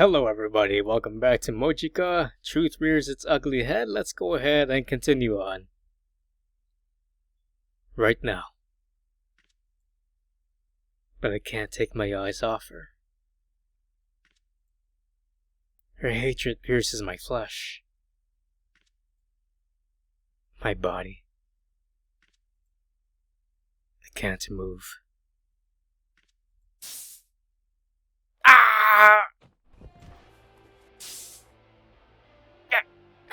Hello everybody, welcome back to Mojika. Truth rears its ugly head. Let's go ahead and continue on. Right now. But I can't take my eyes off her. Her hatred pierces my flesh. My body. I can't move. Ah!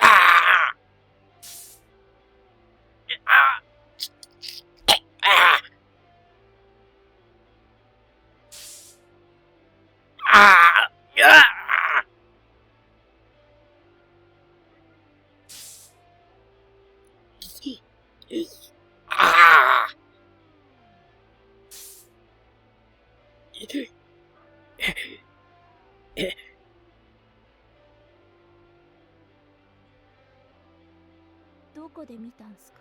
Ah! Ah! Ah! Ah! Ah! Ah! どこで見たんすか?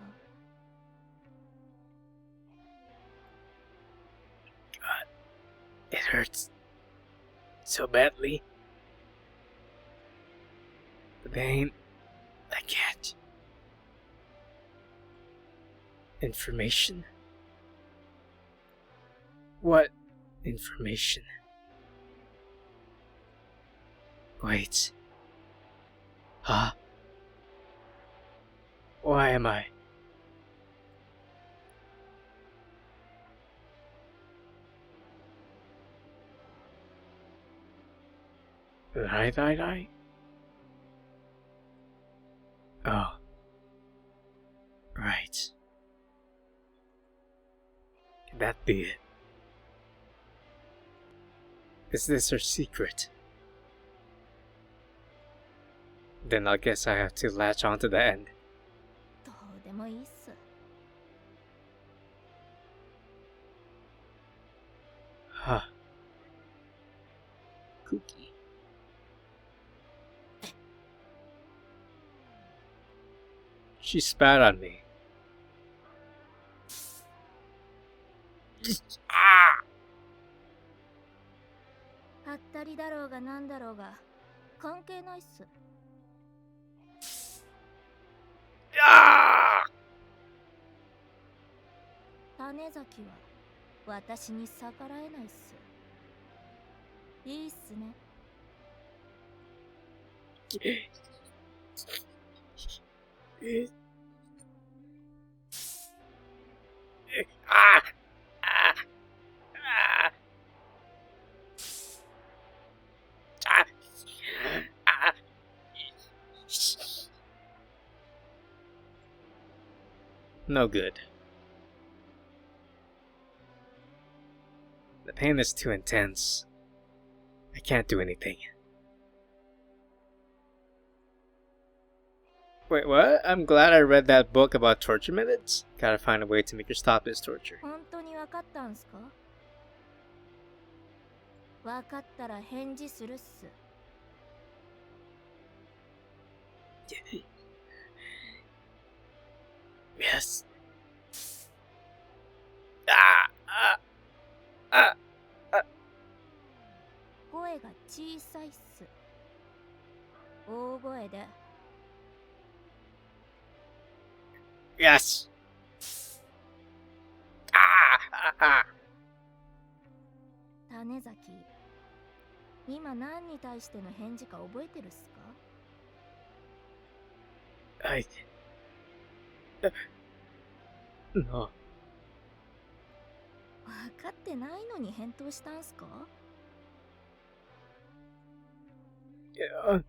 God, it hurts so badly. The pain, I can't. Information? What information? Wait. Huh? Why am I? Die? Oh. Right. Could that be it? Is this her secret? Then I guess I have to latch onto the end. どうでもいいっす。Huh. Cookie. She spat on me. Ah! はったりだろうがなんだろうが関係ないっす。Ah! 種崎は私に逆らえないっす。いいっすね。Ah! Ah! Ah! Ah! No good. The pain is too intense. I can't do anything. Wait, what? I'm glad I read that book about torture methods. Gotta find a way to make her stop this torture. 本当にわかったんすか? わかったら返事するっす。Yes. Ah! Ah! Ah! Ah! 声が小さいっす。大声で。Yes. Ah! Ah! 種崎、今何に対しての返事か覚えてるっすか? I... No. わかってないのに返答したんすか? Yeah.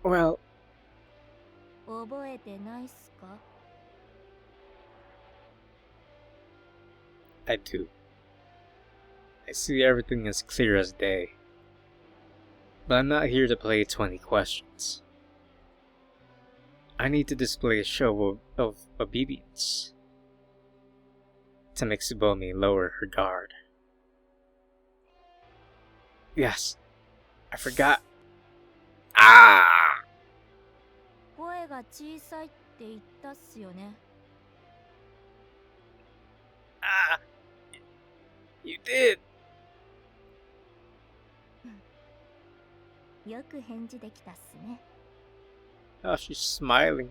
Well... 覚えてないっすか? I do. I see everything as clear as day. But I'm not here to play 20 questions. I need to display a show of obedience. To make TSUBOMI lower her guard. Yes, I forgot. Ah! 声が小さいって言ったっすよね。 Ah! You did! よく返事できたっすね。 Oh, she's smiling.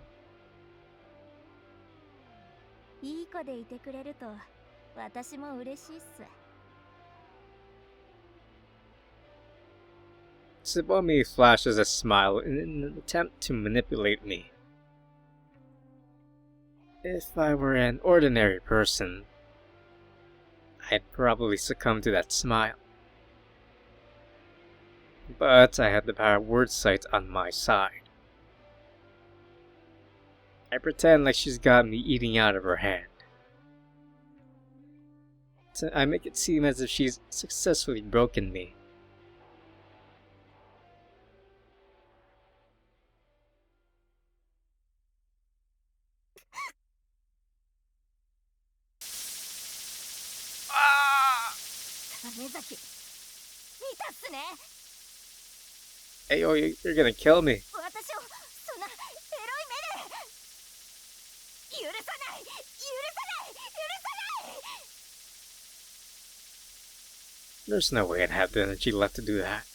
いい子でいてくれると私も嬉しいっす。 Tsubomi flashes a smile in an attempt to manipulate me. If I were an ordinary person, I'd probably succumb to that smile. But I had the power of word sight on my side. I pretend like she's got me eating out of her hand. I make it seem as if she's successfully broken me. Tanezaki, 見たっすね。 Hey, yo, you're gonna kill me. 私をそんなエロい目で。許さない、許さない、許さない。 There's no way I'd have the energy left to do that.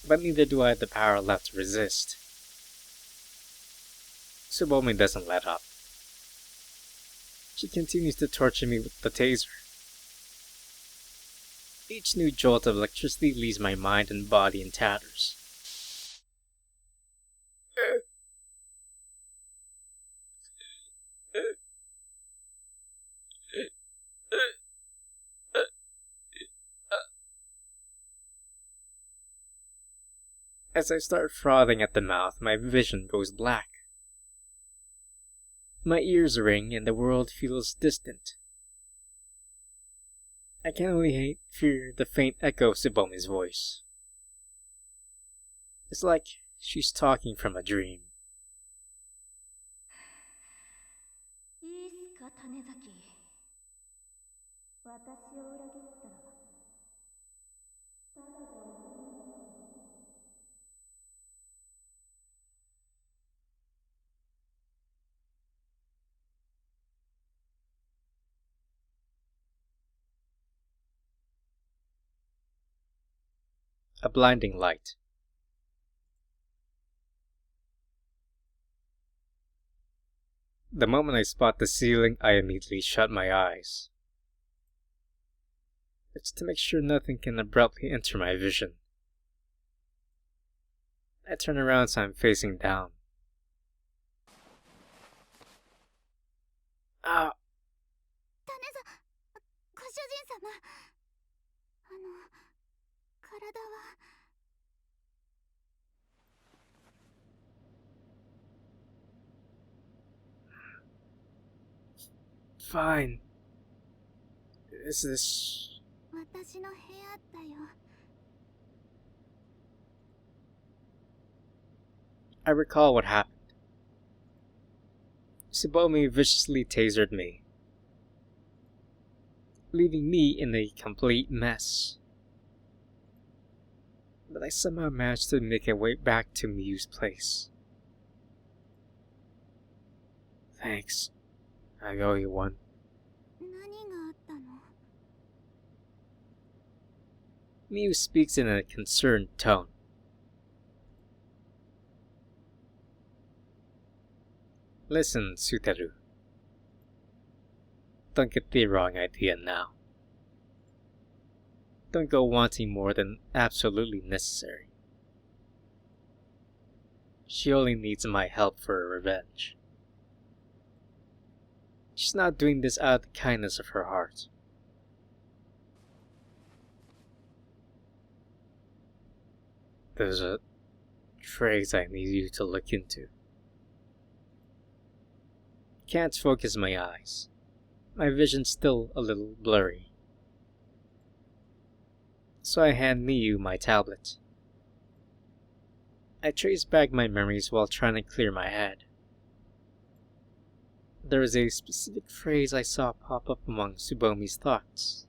But neither do I have the power left to resist. Tsubomi doesn't let up. She continues to torture me with the taser. Each new jolt of electricity leaves my mind and body in tatters. As I start frothing at the mouth, my vision goes black. My ears ring and the world feels distant. I can only hear the faint echo of Tsubomi's voice. It's like she's talking from a dream. いいっすか、種崎。私を裏切ったらただじゃ終わらないっすよ。 A blinding light. The moment I spot the ceiling, I immediately shut my eyes. It's to make sure nothing can abruptly enter my vision. I turn around so I'm facing down. Ah! ご主人様、体は。 Fine. Is this... 私の部屋だよ。 I recall what happened. Tsubomi viciously tasered me, leaving me in a complete mess. But I somehow managed to make a way back to Miyu's place. Thanks. I owe you one. 何があったの？ Miyu speaks in a concerned tone. Listen, Suteru. Don't get the wrong idea now. Don't go wanting more than absolutely necessary. She only needs my help for her revenge. She's not doing this out of the kindness of her heart. There's a phrase I need you to look into. Can't focus my eyes. My vision's still a little blurry. So I hand Miyu my tablet. I trace back my memories while trying to clear my head. There is a specific phrase I saw pop up among Tsubomi's thoughts.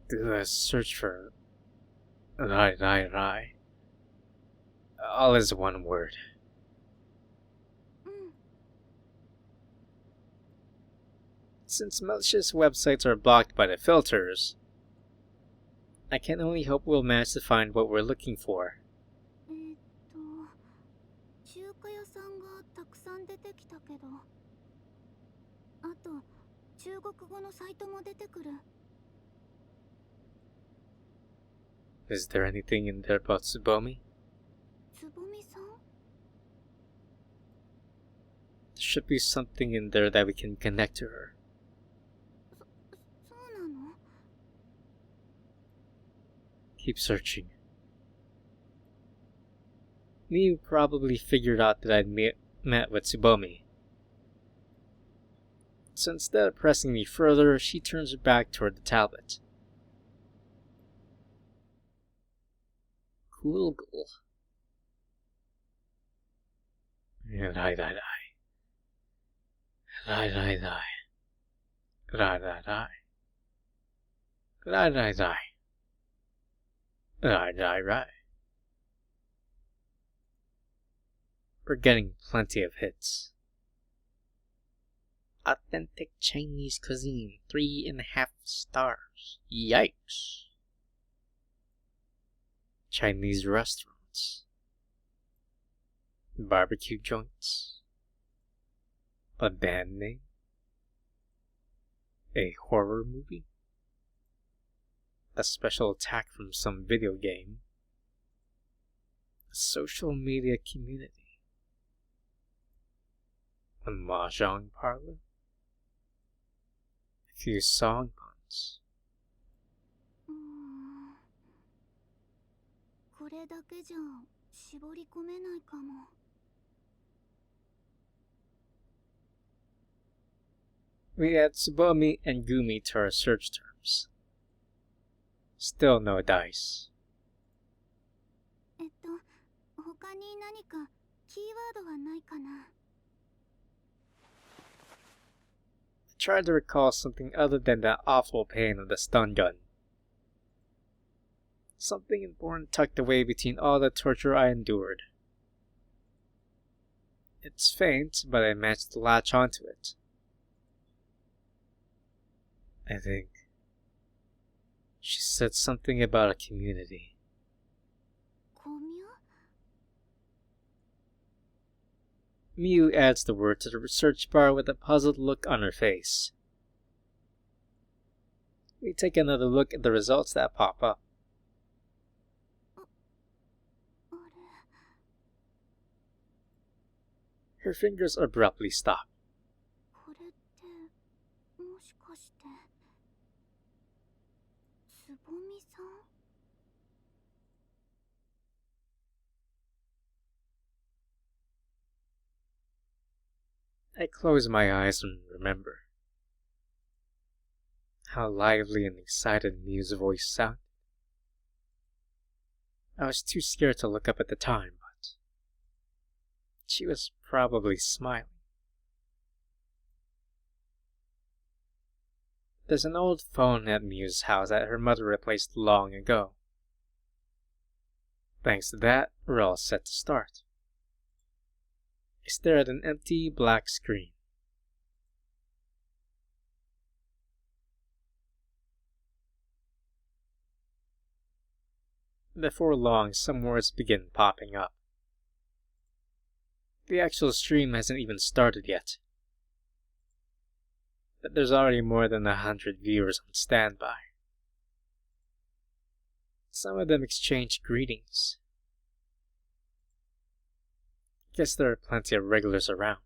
Do a search for Rai. All is one word. Since malicious websites are blocked by the filters, I can only hope we'll manage to find what we're looking for. 中華屋さんがたくさん出てきたけど、あと中国語のサイトも出てくる。Is there anything in there about Tsubomi? つぼみさん？ There should be something in there that we can connect to her. そうなの？ Keep searching. Miu probably figured out that I'd met with Tsubomi. So instead of pressing me further, she turns her back toward the tablet. Cool girl. Die, die, die. Die, die, die. Die, die, die. Die, die, die. Die, die, die. We're getting plenty of hits. Authentic Chinese cuisine, 3.5 stars. Yikes. Chinese restaurants. Barbecue joints. A band name. A horror movie. A special attack from some video game. A social media community. A mahjong parlor. A few song puns. これだけじゃ絞り込めないかも。We add Tsubomi and Gumi to our search terms. Still no dice. 他に何かキーワードはないかな。I tried to recall something other than that awful pain of the stun gun. Something important tucked away between all the torture I endured. It's faint, but I managed to latch onto it. I think she said something about a community. コミュ？ Miu adds the word to the search bar with a puzzled look on her face. We take another look at the results that pop up. あれ。 Her fingers abruptly stop. これってもしかしてつぼみさん？ I close my eyes and remember. How lively and excited Miu's voice sounded. I was too scared to look up at the time, but she was probably smiling. There's an old phone at Miu's house that her mother replaced long ago. Thanks to that, we're all set to start. I stare at an empty black screen. Before long, some words begin popping up. The actual stream hasn't even started yet, but there's already more than 100 viewers on standby. Some of them exchange greetings. Guess there are plenty of regulars around.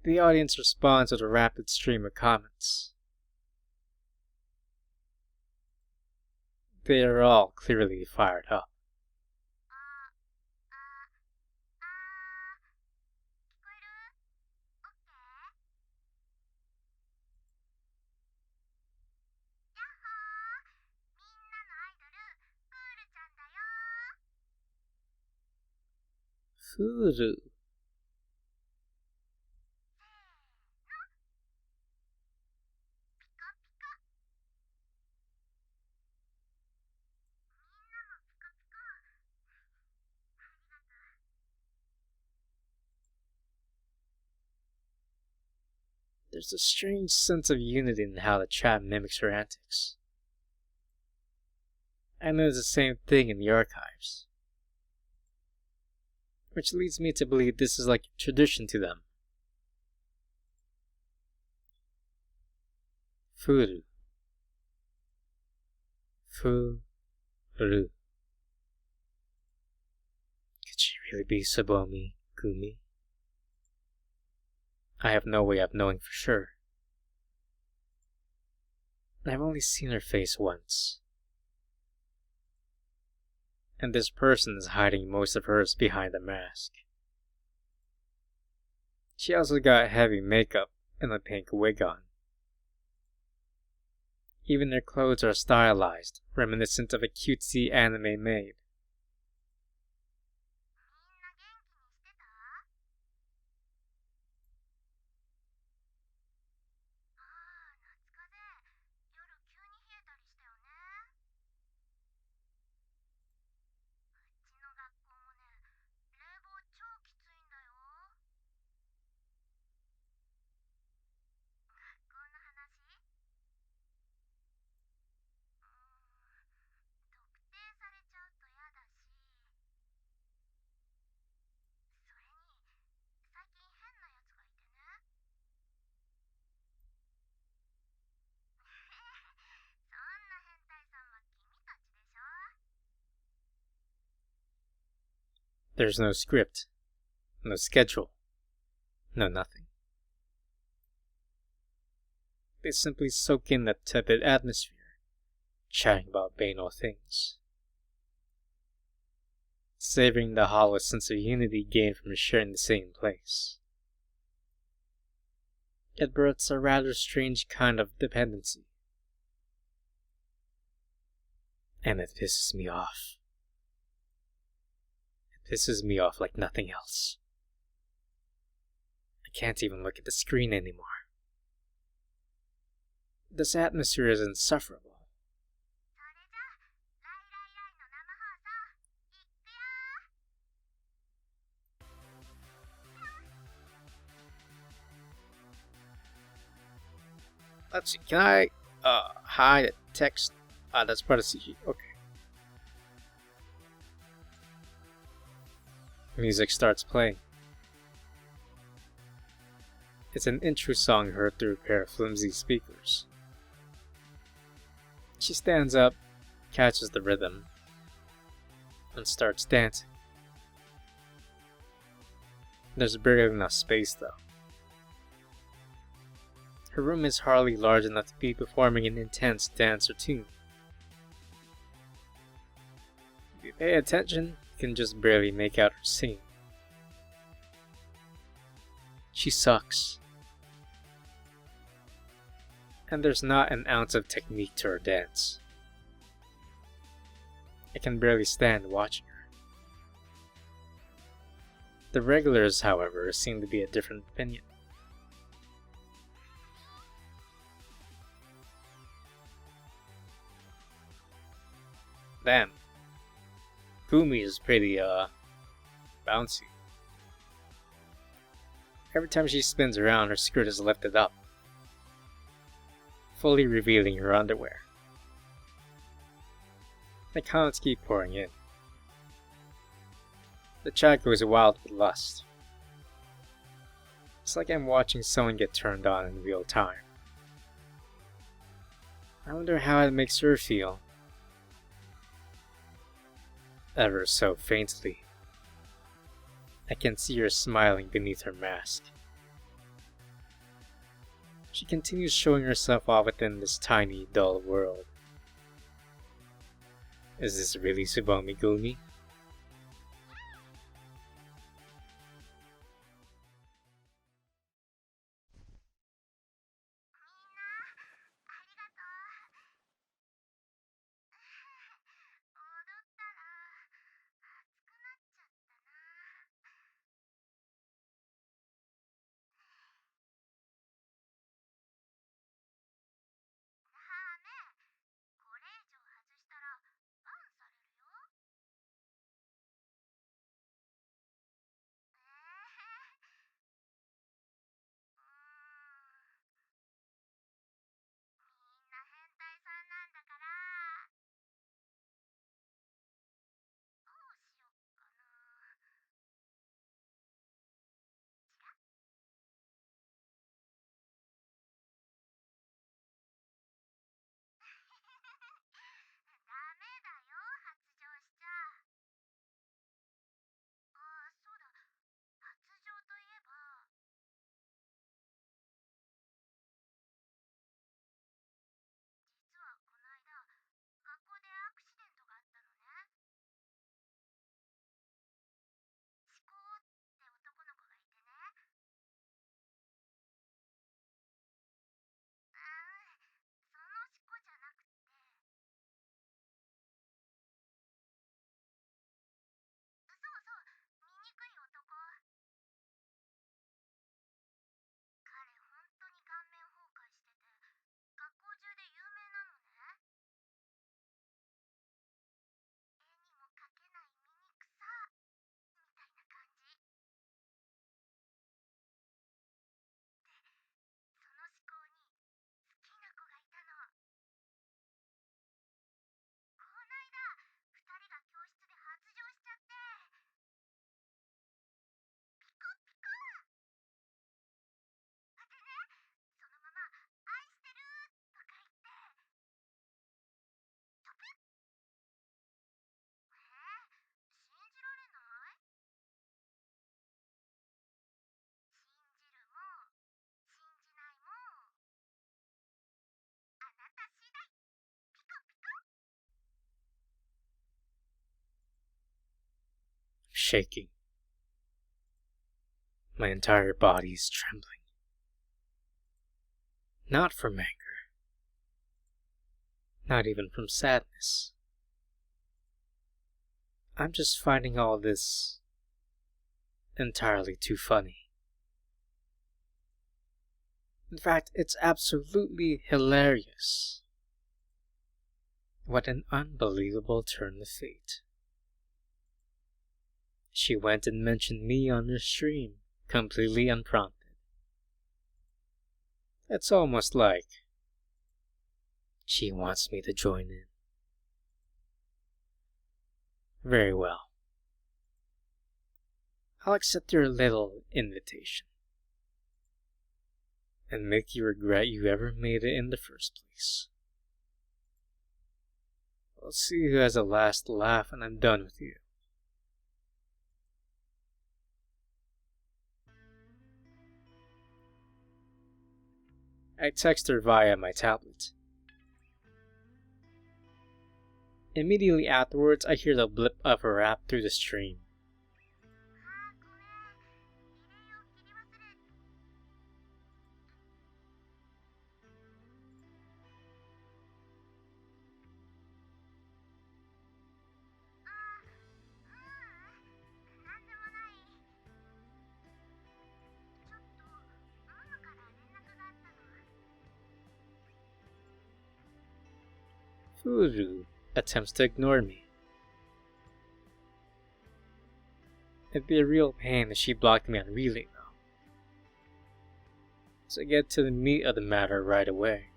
The audience responds with a rapid stream of comments. They are all clearly fired up. Furu. There's a strange sense of unity in how the trap mimics her antics. I noticed the same thing in the archives, which leads me to believe this is like a tradition to them. Furu. Furu. Could she really be TSUBOMI GUMI? I have no way of knowing for sure. I've only seen her face once. And this person is hiding most of hers behind a mask. She also got heavy makeup and a pink wig on. Even their clothes are stylized, reminiscent of a cutesy anime maid. There's no script, no schedule, no nothing. They simply soak in that tepid atmosphere, chatting about banal things, savoring the hollow sense of unity gained from sharing the same place. It births a rather strange kind of dependency. And it pisses me off. It pisses me off like nothing else. I can't even look at the screen anymore. This atmosphere is insufferable. Let's see, can I hide a text? That's part of CG. Okay. Music starts playing. It's an intro song heard through a pair of flimsy speakers. She stands up, catches the rhythm, and starts dancing. There's barely enough space though. Her room is hardly large enough to be performing an intense dance or tune. If you pay attention, you can just barely make out her singing. She sucks. And there's not an ounce of technique to her dance. I can barely stand watching her. The regulars, however, seem to be a different opinion. Damn. Gumi is pretty, bouncy. Every time she spins around, her skirt is lifted up, fully revealing her underwear. The comments keep pouring in. The chat goes wild with lust. It's like I'm watching someone get turned on in real time. I wonder how it makes her feel. Ever so faintly, I can see her smiling beneath her mask. She continues showing herself off within this tiny, dull world. Is this really TSUBOMI GUMI? shaking. My entire body is trembling. Not from anger. Not even from sadness. I'm just finding all this entirely too funny. In fact, it's absolutely hilarious. What an unbelievable turn of fate. She went and mentioned me on her stream, completely unprompted. It's almost like she wants me to join in. Very well. I'll accept your little invitation and make you regret you ever made it in the first place. I'll see who has the last laugh when I'm done with you. I text her via my tablet. Immediately afterwards, I hear the blip of her app through the stream. Furu attempts to ignore me. It'd be a real pain if she blocked me on Relay though. So I get to the meat of the matter right away.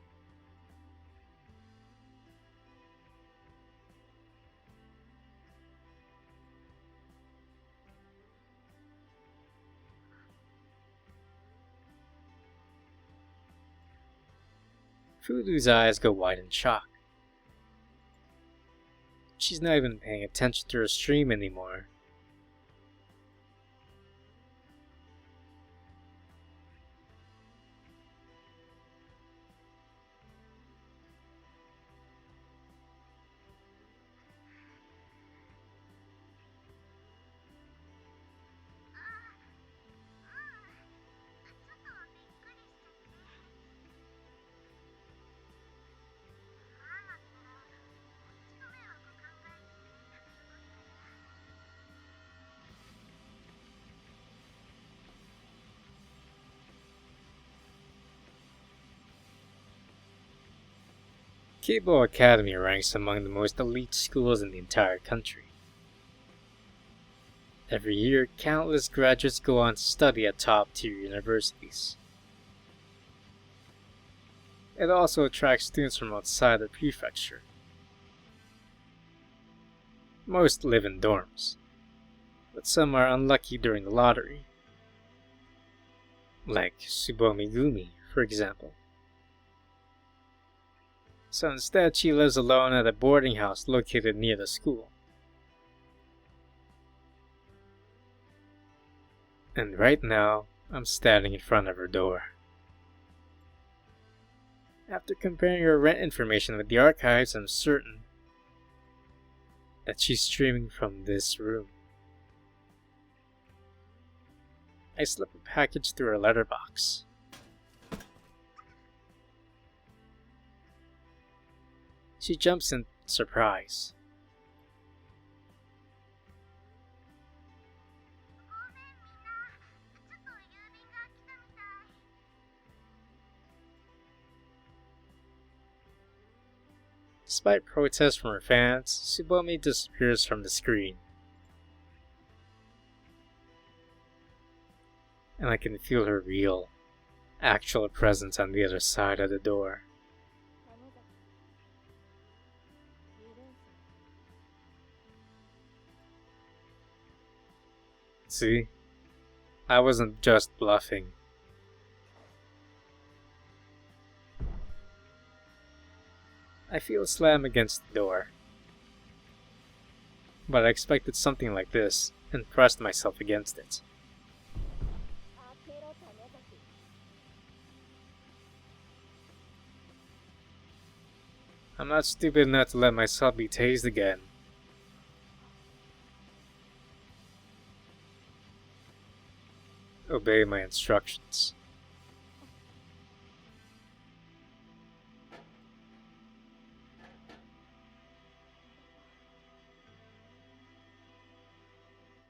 Furu's eyes go wide in shock. She's not even paying attention to her stream anymore. Kibo Academy ranks among the most elite schools in the entire country. Every year, countless graduates go on to study at top-tier universities. It also attracts students from outside the prefecture. Most live in dorms, but some are unlucky during the lottery. Like TSUBOMI GUMI, for example. So instead, she lives alone at a boarding house located near the school. And right now, I'm standing in front of her door. After comparing her rent information with the archives, I'm certain that she's streaming from this room. I slip a package through her letterbox. She jumps in surprise. Despite protests from her fans, TSUBOMI disappears from the screen. And I can feel her real, actual presence on the other side of the door. See? I wasn't just bluffing. I feel a slam against the door. But I expected something like this, and pressed myself against it. I'm not stupid enough to let myself be tased again. Obey my instructions.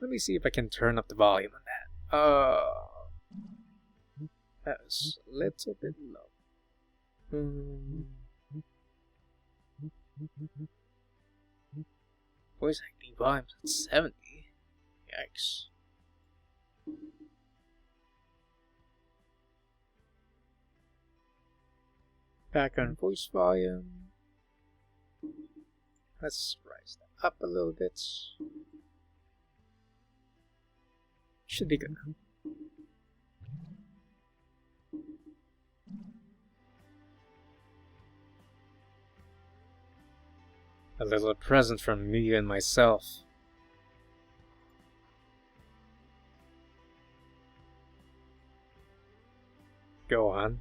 Let me see if I can turn up the volume on that. That's a little bit low. Voice acting volume's at 70. Yikes. Background voice volume. Let's raise that up a little bit. Should be good. A little present from me and myself. Go on.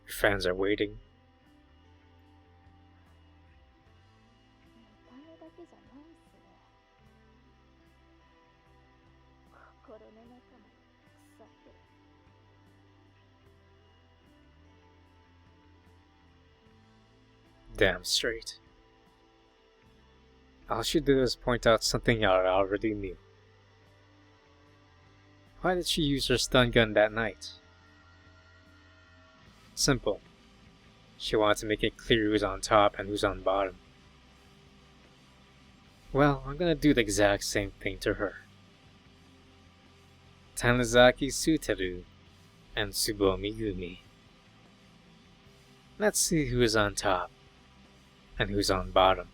Your fans are waiting. 見た目だけじゃないっすね。心の中も腐ってる。 Damn straight. All she did was point out something I already knew. Why did she use her stun gun that night? Simple. She wanted to make it clear who's on top and who's on bottom. Well, I'm gonna do the exact same thing to her. Tanezaki Suteru and TSUBOMI GUMI. Let's see who is on top and who's on bottom.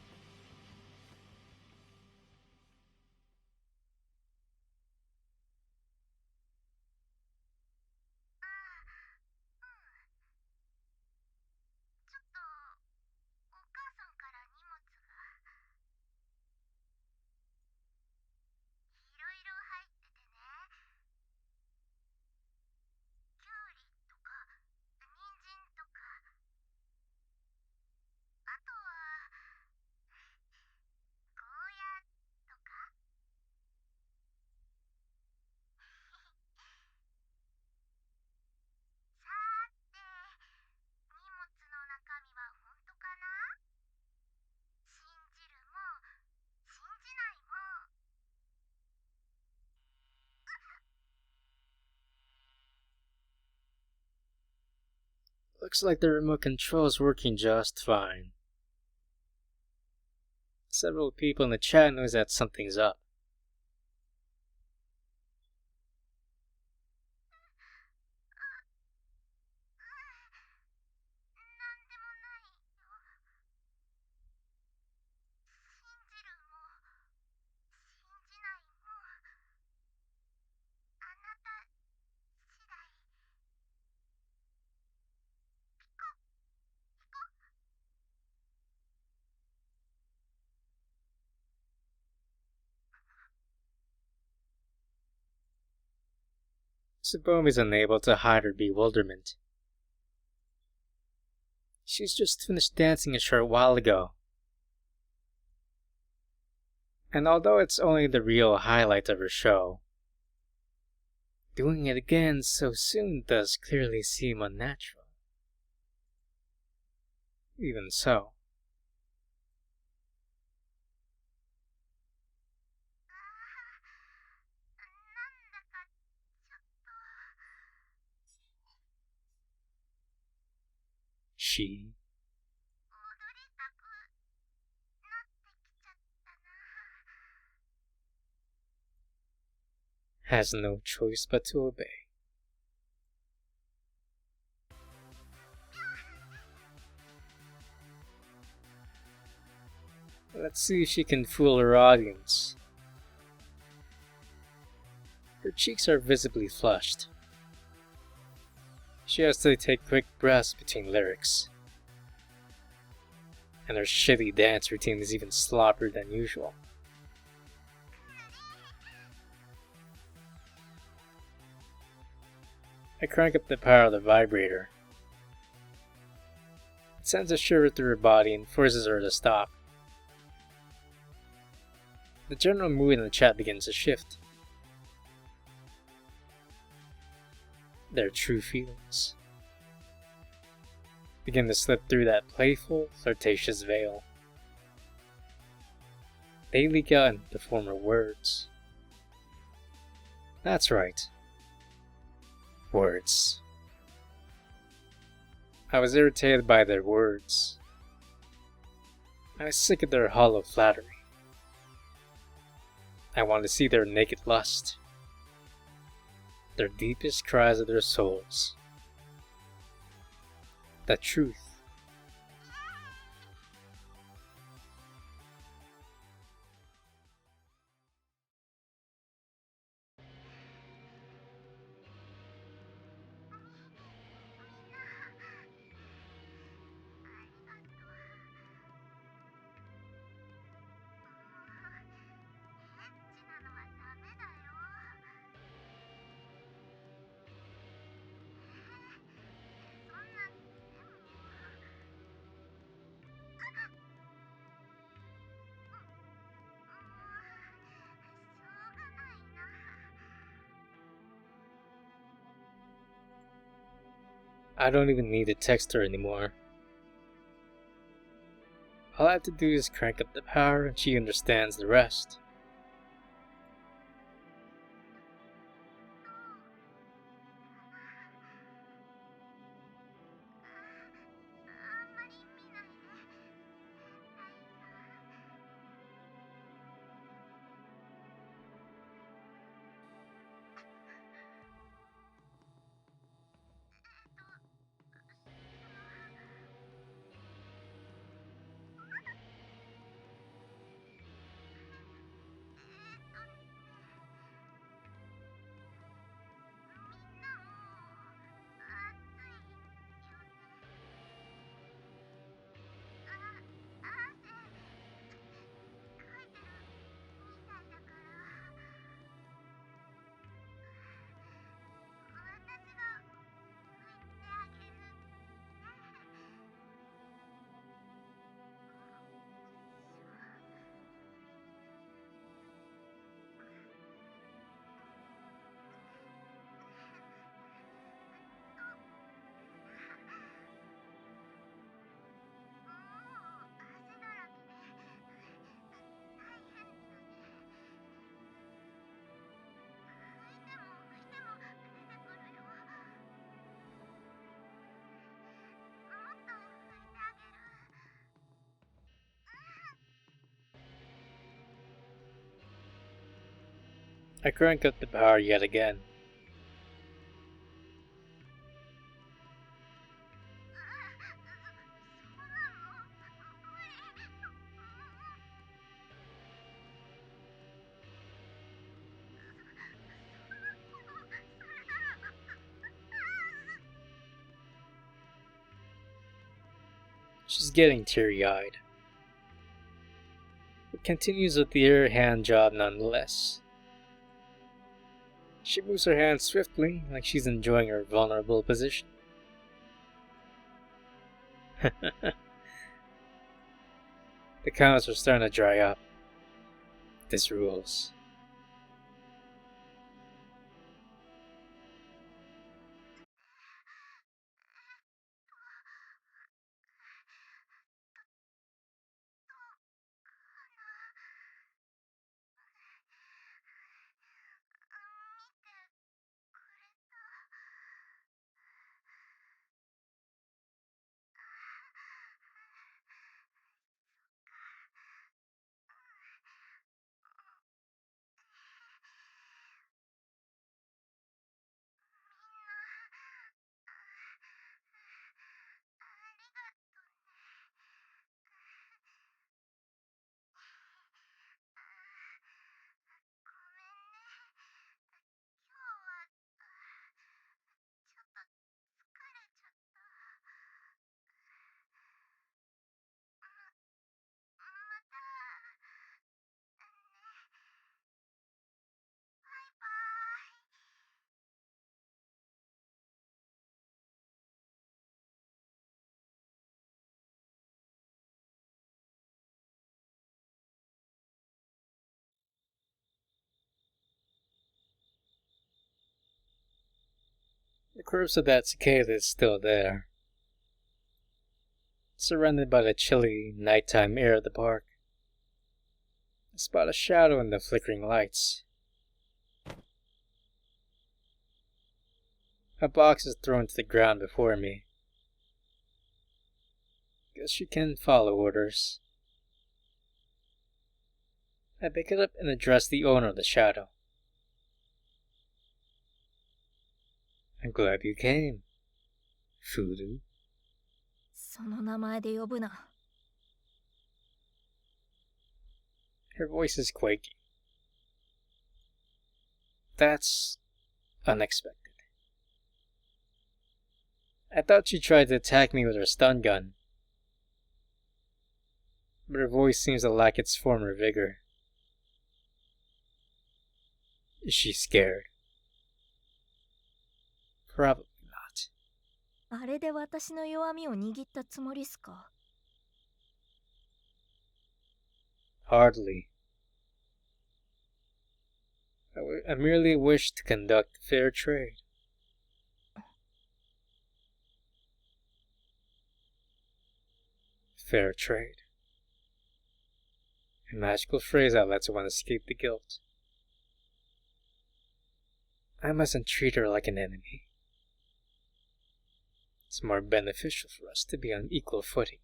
Looks like the remote control is working just fine. Several people in the chat knows that something's up. TSUBOMI is unable to hide her bewilderment. She's just finished dancing a short while ago. And although it's only the real highlight of her show, doing it again so soon does clearly seem unnatural. Even so, she has no choice but to obey. Let's see if she can fool her audience. Her cheeks are visibly flushed. She has to take quick breaths between lyrics. And her shitty dance routine is even sloppier than usual. I crank up the power of the vibrator. It sends a shiver through her body and forces her to stop. The general mood in the chat begins to shift. their true feelings begin to slip through that playful, flirtatious veil. They leak out in the form of words. That's right. Words. I was irritated by their words. I was sick of their hollow flattery. I wanted to see their naked lust, their deepest cries of their souls. The truth. I don't even need to text her anymore. All I have to do is crank up the power and she understands the rest. I crank up the power yet again. She's getting teary-eyed. It continues with the air hand job nonetheless. She moves her hands swiftly, like she's enjoying her vulnerable position. The comments are starting to dry up. This rules. The corpse of that cicada is still there, surrounded by the chilly, nighttime air of the park. I spot a shadow in the flickering lights. A box is thrown to the ground before me. Guess she can follow orders. I pick it up and address the owner of the shadow. I'm glad you came, Furu. その名前で呼ぶな。 Her voice is quaking. That's unexpected. I thought she tried to attack me with her stun gun, but her voice seems to lack its former vigor. Is she scared? Probably not. あれで私の弱みを握ったつもりっすか？ Hardly. I merely wish to conduct fair trade. Fair trade. A magical phrase that lets one escape the guilt. I mustn't treat her like an enemy. It's more beneficial for us to be on equal footing.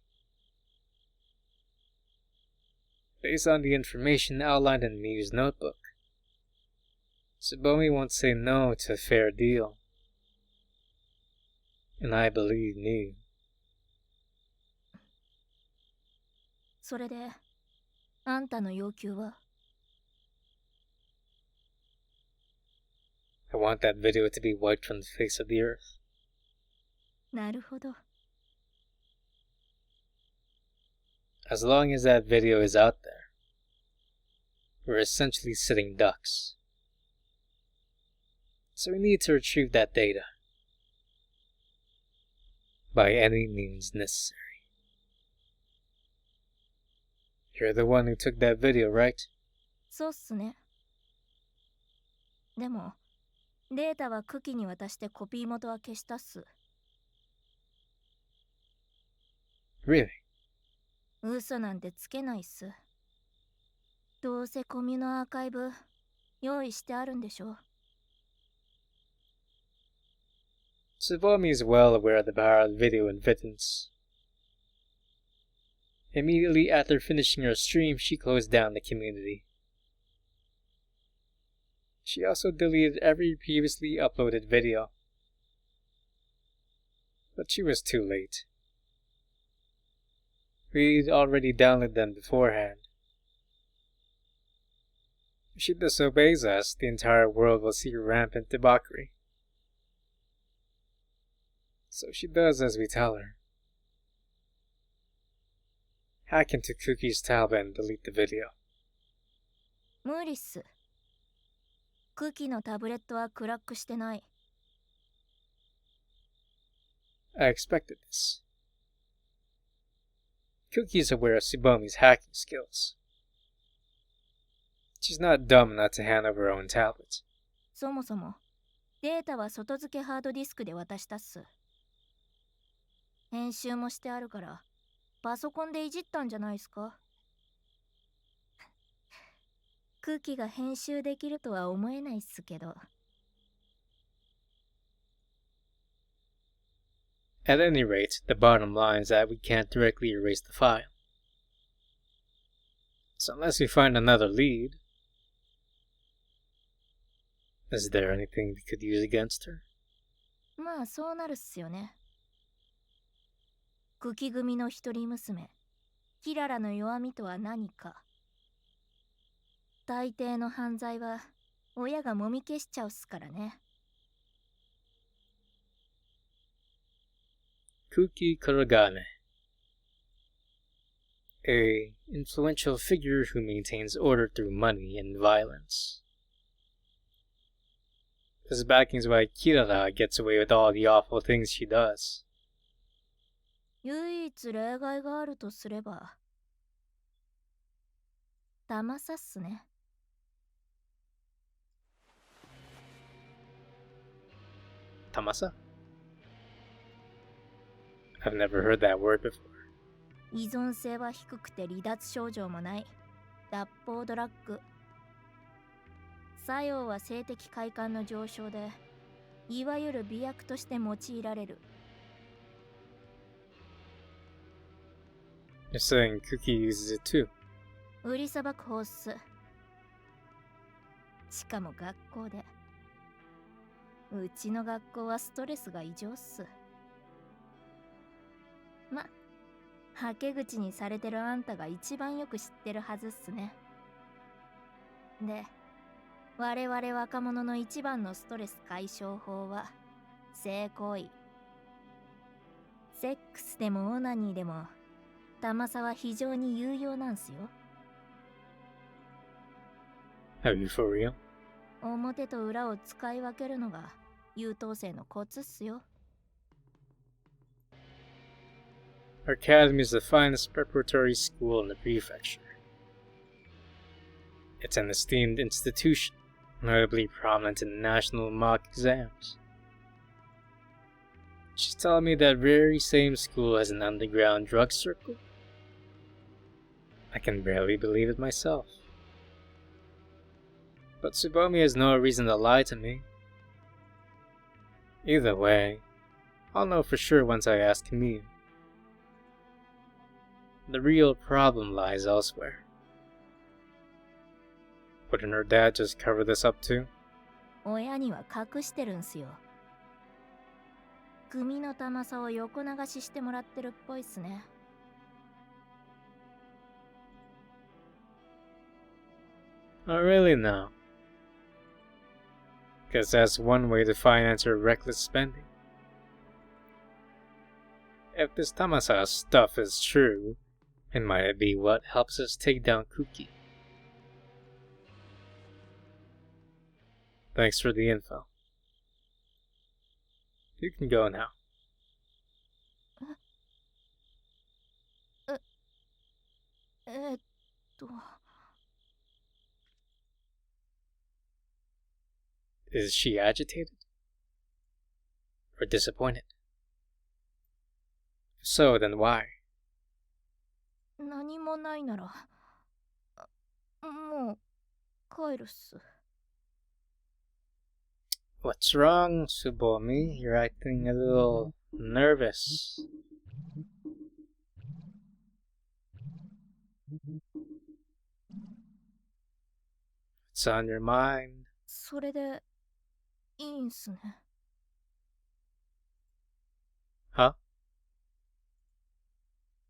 Based on the information outlined in Miu's notebook, TSUBOMI won't say no to a fair deal. And I believe Miu. それで、あんたの要求は？ I want that video to be wiped from the face of the earth. なるほど。 As long as that video is out there, we're essentially sitting ducks. So we need to retrieve that data. By any means necessary. You're the one who took that video, right? そうっすね。でも、データはクキに渡してコピー元は消したっす。 Really? 嘘なんてつけないっす。どうせコミュのアーカイブ用意してあるんでしょ。 TSUBOMI is well aware of the power of video evidence. Immediately after finishing her stream, she closed down the community. She also deleted every previously uploaded video. But she was too late. We'd already downloaded them beforehand. If she disobeys us, the entire world will see rampant debauchery. So she does as we tell her. Hack into Cookie's tablet and delete the video. 無理っす。クキのタブレットはクラックしてない。 I expected this. Cookie's aware of TSUBOMI's hacking skills. She's not dumb not to hand over her own tablet. そもそも、データは外付けハードディスクで渡したっす。編集もしてあるから、パソコンでいじったんじゃないっすか？クキが編集できるとは思えないっすけど。 At any rate, the bottom line is that we can't directly erase the file. So unless we find another lead, is there anything we could use against her? まあそうなるっすよね。クキ組の一人娘、キララの弱みとは何か。大抵の犯罪は親がもみ消しちゃうっすからね。 Kuki Kuragane, a influential figure who maintains order through money and violence. His backing is why Kirara gets away with all the awful things she does. 唯一例外があるとすれば、ダマさっすね。 Tamasa? I've never heard that word before. 依存性は低くて離脱症状もない脱法ドラッグ。作用は性的快感の上昇で、いわゆる美薬として用いられる。You're saying Cookie uses it too. 売りさばく方っす。しかも学校で。うちの学校はストレスが異常っす。ま、はけ口にされてるあんたが一番よく知ってるはずっすね。で、我々若者の一番のストレス解消法は性行為。セックスでもオナニーでも玉さは非常に有用なんすよ。Are you for real? 表と裏を使い分けるのが優等生のコツっすよ。Our academy is the finest preparatory school in the prefecture. It's an esteemed institution, notably prominent in national mock exams. She's telling me that very same school has an underground drug circle? I can barely believe it myself. But Tsubomi has no reason to lie to me. Either way, I'll know for sure once I ask Camille. The real problem lies elsewhere. Wouldn't her dad just cover this up too? 親には隠してるんすよ。組の玉さを横流ししてもらってるっぽいっすね。Not really, no. Because that's one way to finance her reckless spending. If this Tamasa stuff is true, it might be what helps us take down Kuki. Thanks for the info. You can go now. Is she agitated? Or disappointed? If so, then why? 何もないなら、もう帰るっす。What's wrong, Tsubomi? You're acting a little nervous. What's on your mind? それでいいんすね。Huh?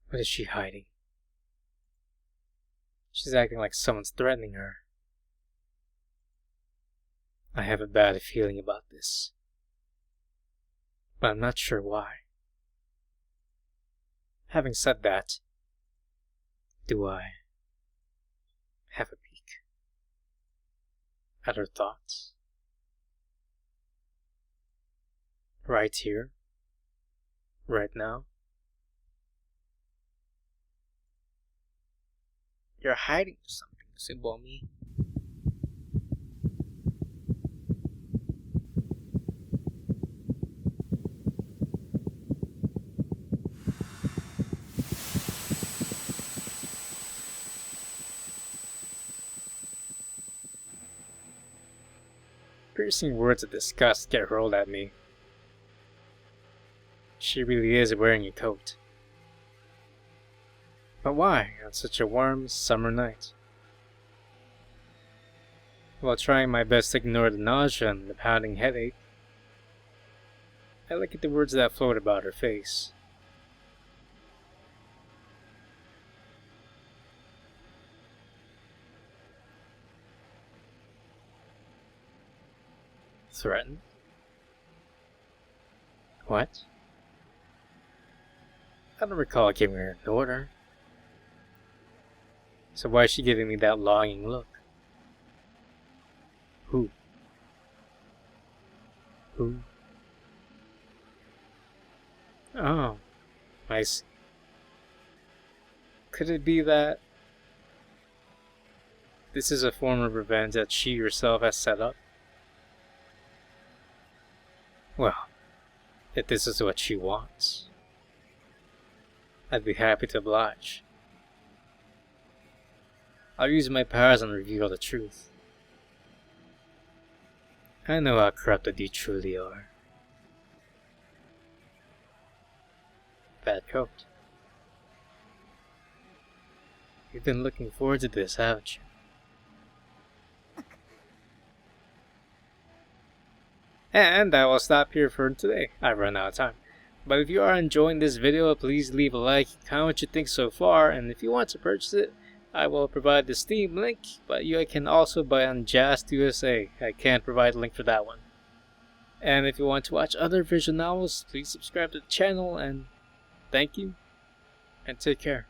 What is she hiding? She's acting like someone's threatening her. I have a bad feeling about this, but I'm not sure why. Having said that, do I have a peek at her thoughts? Right here, right now? You're hiding something, Tsubomi. Piercing words of disgust get hurled at me. She really is wearing a coat. But why on such a warm summer night? While trying my best to ignore the nausea and the pounding headache, I look at the words that float about her face. Threatened? What? I don't recall giving her an order. So why is she giving me that longing look? Who? Who? Oh, I see. Could it be that this is a form of revenge that she herself has set up? Well, if this is what she wants, I'd be happy to oblige. I'll use my powers and reveal the truth. I know how corrupted you truly are. Bad coat. You've been looking forward to this, haven't you? And I will stop here for today. I've run out of time. But if you are enjoying this video, please leave a like, comment what you think so far, and if you want to purchase it, I will provide the Steam link, but you can also buy on JAST USA. I can't provide a link for that one. And if you want to watch other visual novels, please subscribe to the channel, and thank you, and take care.